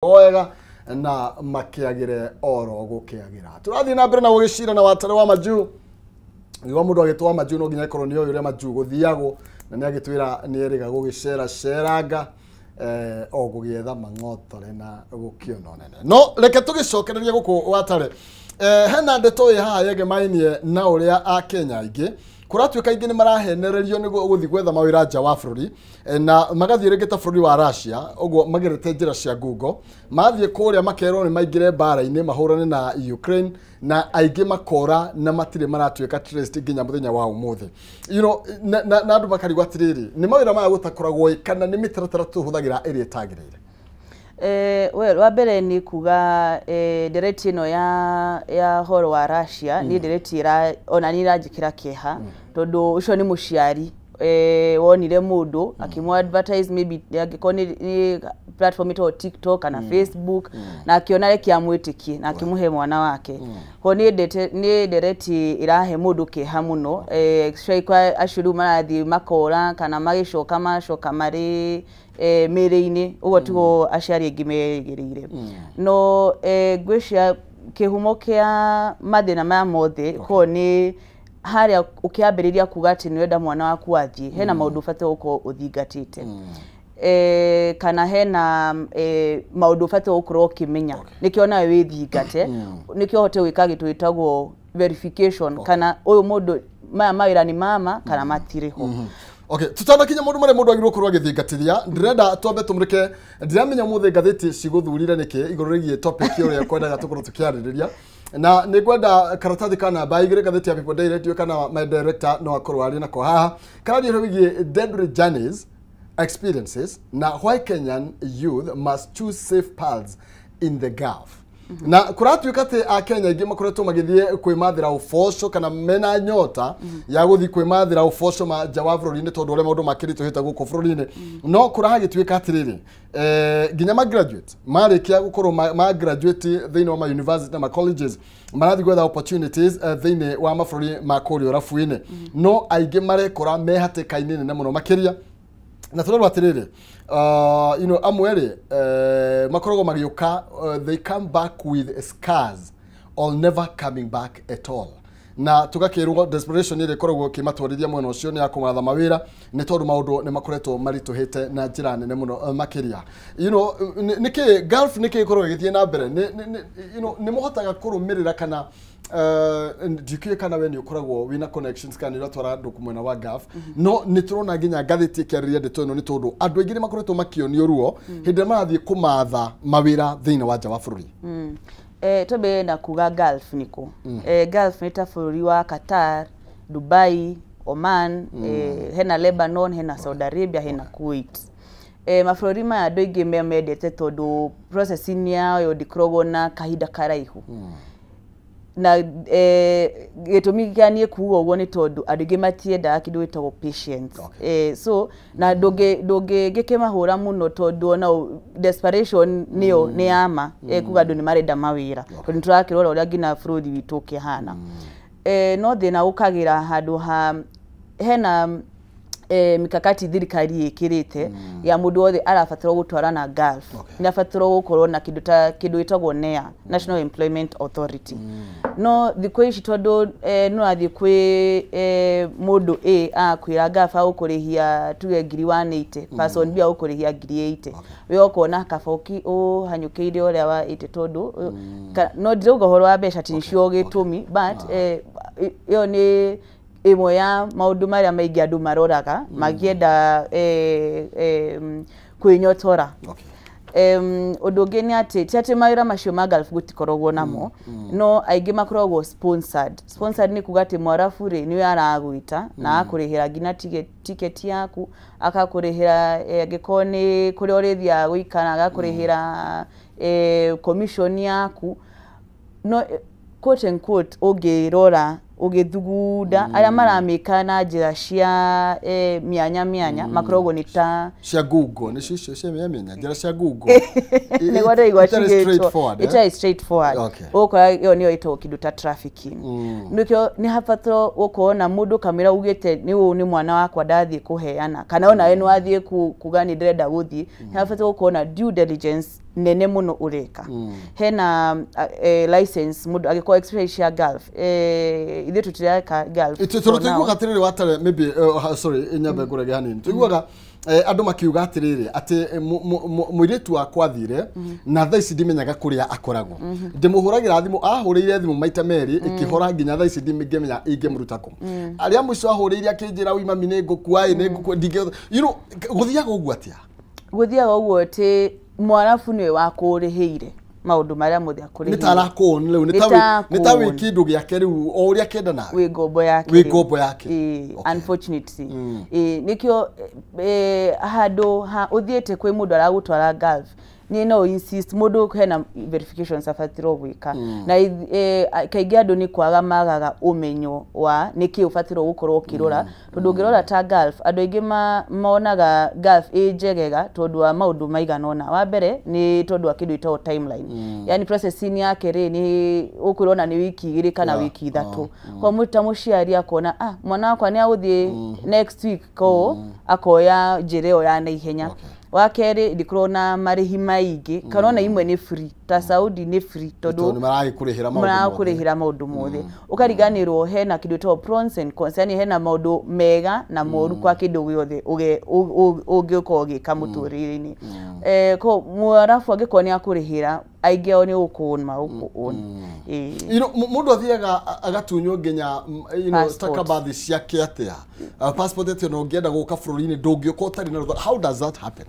oega na makiagire oro gukiagira turathi na mbere na gugicira na watare wa maju iwa mundu agitwa maju no nginya ikorwo ni oyo ria maju guthiago na ni agitwira ni eriga gugicera ceranga o gugietha mang'otore na gukiona nene no reke tugicokereria guku watare hena ndeto iha yege mainie na uria a Kenya ingi kuratuika ingi ni marahenererio ni guthi gwetha mawira nja wa bururi na magathie ringita bururi wa Russia uguo magerete njira cia Google mathie kuria makerwo ni maingire bara-ini mahurane na Ukraine na aingi makora na matire maratuika trust nginya muthenya wa umuthi na andu makarigwa atiriri ni mawira maya gutakoragwo kana ni mitaratara tuhuthagira iri tagirire well wabere ni kuga direct ino ya horo wa Russia ni direct ira ona ni rajikira keha tondu ucio ni muciari wonire mundu akimu advertise maybe agikoni ni platform ito TikTok na Facebook na akiona reki amwitikie na akimuhe mwana wake ho ni direct irahe mundu keha muno kwa ashuru marathi makora kana magishoka mashoka mari mere-ini ugo tigo aciari engi megereire no ngwĩcia kihumo kia mathina maya mothe ko ni haria ukiambiriria kuga ati ni wenda mwana waku athie hena maundu bate uko uthingatite kana hena maundu bate ukorwo ukimenya nikio nawe withingate nikio hote wika gitu itagwo verification kana uyu mundu maya mawira ni mama kana matiriho Okay, tutanakinya mundu mare mundu agirwo kurwa githingatithia ndirenda twambe tumurike ndiramenya muthe ngatheti ciguthurire niki iguru rigie topic iyo ya kwenda gatukorwo tukiaririria na nigwenda karatathi kana baigire ngatheti ya People Day Radio kana my director no akorwo ari nako haha kana ni wigie deadly journeys experiences na why Kenyan youth must choose safe paths in the Gulf. Na kuratuika ati a Kenya ingi makoretwo magithie kwimathira ufoco kana mena nyota ya guthi kwimathira ufoco ma jawa bururi-ini tondu ure maundu makirituhite guku bururi-ini no kuragituika atiriri ginya ma graduate marikia gukorwo ma graduate thiini wa ma university na ma colleges marathi gwetha opportunities thiini wa mabururi ma kurio rafu-ini no aingi marekora mehatikaini nene muno makiria na turarwa atiriri amwere makorogo magioka they come back with scars or never coming back at all na tugakirwo desperation ile korogwo kimatwarithia mwena ucio ni akumatha mawira ni tondu maundu ni makoretwo marituhite na njira nene muno makiria niki Gulf niki korogwo githie na mbere ni muhotaga kurumirira kana ndikiye kana we ni ukoragwo wina connections kana iratwara andu kumwena wa Gulf no ni turona nginya ngatheti kiariria ndeto ino ni tondu andu aingire makoretwo makionio ruo hindi marathie kumatha mawira thiini wa nja wa bururi tobe na kuga Gulf niko Gulf ni ta bururi wa Qatar, Dubai, Oman, hena Lebanon, hena Saudi Arabia, hena Kuwait. Mabũrũri maya andũ aingĩ memendete tondu processing yao yo dikrogo na kahinda karaihu na gitumi gani kuuga uguo ni tondu andũ aingĩ matiendaga kindu gitagwo patience so na ndũngĩ gĩkĩmahũra muno tondu ona desperation niyo ni ama kuga andũ ni marenda mawira tondu turakirora uria ngina bũrũri witũ kĩhana no thina ukagira handu ha hena mikakati thirikari ikirite ya mundu wothe arabatarwo gutwara na Gulf inabatarwo gukorwo na kindu itagwo NEA, National Employment Authority no thikũ ici tondu no athie kwi mundu akwira Gulf agukurihia tuge 180 person B agukurihia 80 we ukona kaboki hanyukiire uria wa 80 tondu no ndiruga horo wa mbeca tincio gitumi but yo ni imwe ya maundu maria maingi andu maroraga magienda kwinyotora undu ungi ni ati mawira macio ma Gulf gutikoragwo namo no aingi makoragwo sponsored ni kuga ati mwarabu ri ni aragwita na akurihira ngina ticket yaku akakurihira gikoni kuri urithia guikara agakurihira commission yaku no quote and quote ugirora ugithuguda aria maramika na njira cia mianya makorogo ni ta cia Google ni cicio cia mianya njira cia Google ni gwada igwa cigitwo it is straightforward ukora yo niyo ito kindu ta trafficking nikyo ni hafatro ukona mundu kamera ugite ni mwana wakwa ndathie kuheana kana ona we nwathie kugani ndrenda guthie hafatro ukona due diligence nene muno ureka hena license mudu agiko experience ya Gulf ithe tutiraka Gulf tutigwa gatirire watare maybe sorry inyambe ngurege hanini tuigwaga andu makiuga atirire ati muiritu akwathire na thaa ici ndimenyaga kuria akoragwo ndimuhuragira thimu ahurire thimu maita meri ikihora nginya thaa ici ndimenya ingemurutako aria muico ahurire akinjira wima mine ngukuai ne nguku ndige guthiaga uguo atia guthiaga uguo ti mwarafu niwe wakurihiire maundu maria muthia kuri nitarakon leu nitawe kindu giake riu o uria kenda nawe wi gombo yake unfortunately nikio hado uthiete kwi mundu aragutwara Gulf ni no insist mundu hena verifications afatiro gwika na kaingi andu ni kwaga magaga umenyo wa niki ufatiro gukorwo ukirora tondu ngirora ta Gulf andu aingi maonaga Gulf njegega tondu wa maundu maiganona wa mbere ni tondu wa kindu ito timeline yani processing yake ri ni ukurona ni wiki 2 kana wiki 3 kwa muta muciari akona mwana wakwa ni aguthie next week ko akoya njireo ya na ihenya wakeri ndikrona marihi maigi kanona imwe ni free ta Saudi ni free tondu marakurihira maundu mothe ukariganirwo hena kindu to pros and cons yani hena maundu mega na moru kwa kindu giothe ugiko gikamuturiri-ini ko mwarafu agiko ni akurihira aige oni ukuma mundu athiaga agatunyo nginya stakabadhi ciake atia passport ete no ngienda guka bururi-ini ndungioka utari na how does that happen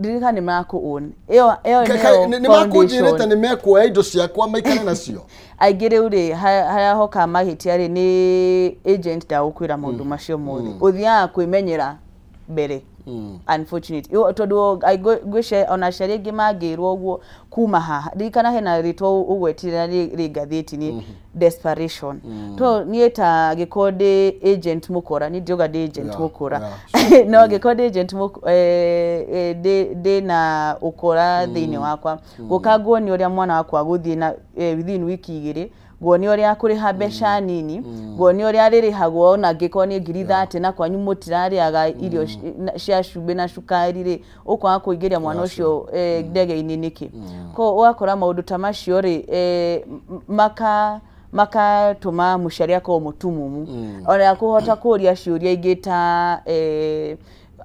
dirika ni mako own ni mako jireta ni meko indo ciakwa maikane nacio aigire uri haya hoka mahitiari ni agent da ukwira maundu macio mothe uthia kwimenyera mbere unfortunately tondu gwiche ona sheria ngimangirwo uguo kuma haha dirikana hena rito ugwetire ri gatheti ni desperation to nieta gikode agent mukora ni dioga agent mukora no gikode agent de na ukora thini wakwa gukagwo ni uria mwana wakwa guthie na within wiki 2 gwoni uria kuriha mbeca nini gwoni uria ririhagwo na ngikoni 30 na kwanyu mutirariaga irio cia cumbi na cukari ri ukwa kuingiria mwana ucio ndege-ini niki ko wakora maundu ta macio ri maka tuma musharia ko mutumumu ona kuhota kuria ciuria ingita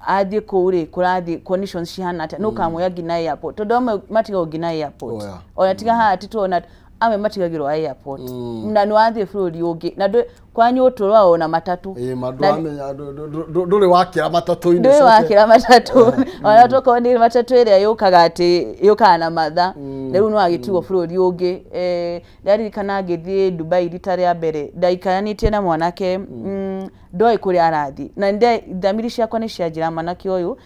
athie kuri kurathi conditions cihana no kamwe ngina airport tondu matiga ngina airport ona tiga ha titona ame matigagirwo airport na no athie bururi ungi na kwanyu uturwa ona matatu mandu amenya nduri wakira matatu-ini nduri wakira matatu ona toko ni matatu iria yukaga ati yukaga na matha riu no agitigo bururi ungi ndari kana ngithie Dubai rita ria mbere ndaikanitie na mwanake ndoi kuri arathi na ndamiri ciakwa ni cianjira manake uyu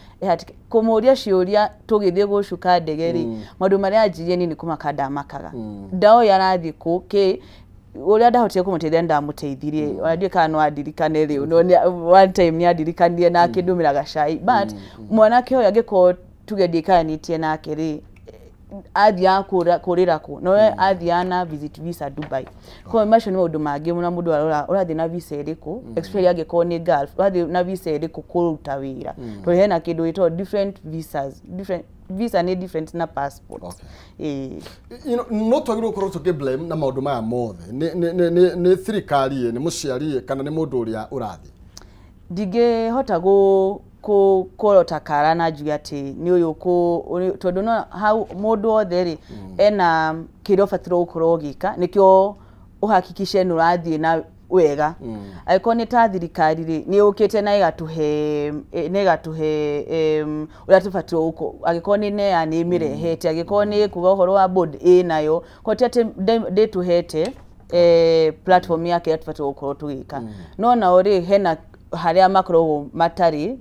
kumuria ciuria tugithie gucuka ndegeri maundu maria anjirie ni kumakanda makaga ndao yarathi ku ki uria ndahotire kumuteithia ndamuteithirie onadie kana no adirikane riu no one time ni adirikanie na akindumiraga cai but mwanake uyu agiko tugedikanĩtie nake ri athia kurira ku no athiana visit visa Dubai ko macio ni maundu mangi muna mundu arora urathi na visa iriku experience agiko ni Gulf urathi na visa iriku kuruta wira to hena kindu ito different visas different visa ni different na passport no twagirwo korwo tuki blame na maundu maya mothe ni thirikari ni muciari kana ni mundu uria urathi dige hota kurota kara na njuga ati ni uyu tondu no how mundu othe ri ena kirio fatiro gukorwo gika nikio uhakikishe nurathie na wega aiko ni ta thirikari ri ni ukite na igatuhe uria tufatiro uko agiko ni ne ani mirehete agiko ni kuga horo wa board nayo ko tete de tuhete platform yake tufatiro uko tugika no na ori hena haria makro matari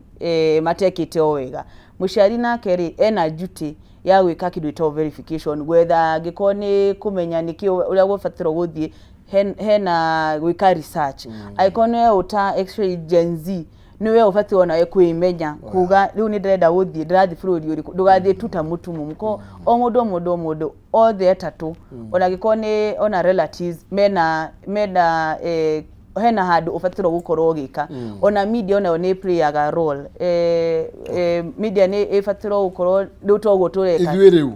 matekite wega mushari nake ri ena duty ya gwika kindu ito verification whether gikoni kumenya nikio uria gufatiro guthie hena gwika research aikone uta x-ray Gen Z niwe ufatiro na kwimenya kuga riu ni ndenda guthie ndathi bururi uri ndugathie tuta mutumu ko o mundu othe atatu ona gikoni ona relatives mena hena handu ubatiro gukorwo gika ona media ona ne playaga role media ne ibatiro gukorwo nduto gutureka riu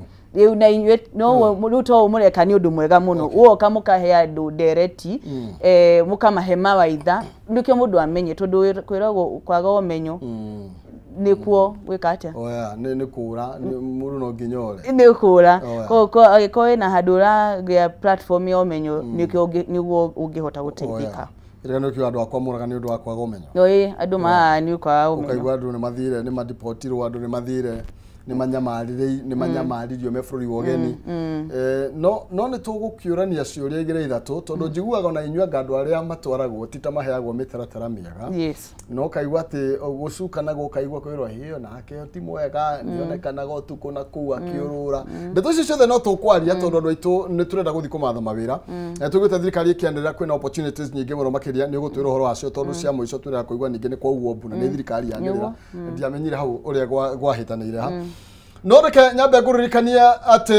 na inywe no muruto umureka ni undu mwega muno uo kamukahe andu dereti mukamahe mawaitha ndukyo mundu amenye tondu kwiragwo kwaga umenyo nikuo gwikate oya ni kura ni muru no nginyore ni kura ko ina hadura ya platform ya umenyo niguo ungihota guteithika ira no kyo andu akwa muraga ni undu wakwa umenyo oi andu ma ni kwa umenyo ukaigwa andu ni mathire ni madeportirwo andu ni mathire ni manyamaririo me bururi wogeni no ni tugukiurania ciuria igire ithatu tondu njiguaga ona inyua gandu aria matwaragwo tita maheagwo mitaratara miega no kaigwa ati gucukanaga ukaigwa kwirwo hiyo nake ti mwega nionekanaga utuku na kuu akiurura ndeto icio ciothe no tukwaria tondu andu aitu ni turenda guthi kumatha mawira tugwite thirikari ikianirira kwina opportunities nyingi muno makiria ni gutwira uhoro wacio tondu cia muico turenda kuigwa ningi ni kwa uo mbuna ni thirikari yanirira ndiamenyire hau uria gwahitaniire ha no reke nyambe nguririkania ati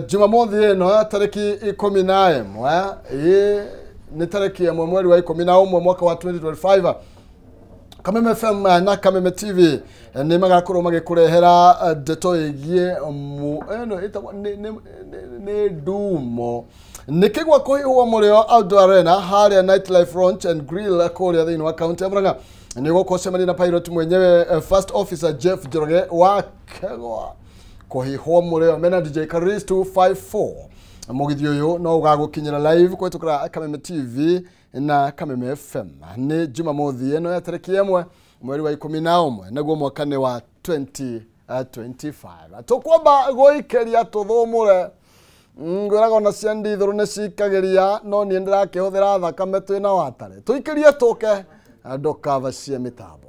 Jumamothi ino tariki 11 ni tariki ya mweri wa 11 mwaka wa 2025 Kameme FM na Kameme TV ni magakorwo magikurehera ndeto igie eno ita ni dumo nikigwa kuhiwa murio outdoor arena haria nightlife launch and grill kuria thini wa county ya Murang'a nigo kosemani na pilot mwenyewe first officer Jeff Njoroge wa Kegwa kuhihwa murio mena DJ Karis 254 mugithio yo no ugagukinyira live kwetukira Kameme TV na Kameme FM ni Jumamothi eno ya tariki 1 mweri wa 11 naguo mwakane wa 2025 tukwamba goikeria tuthumure ngiraga na ciandi thuru ne cikageria no ni ndira kihuthira thakame twina watare tuikirie tuke andukava cia mitambo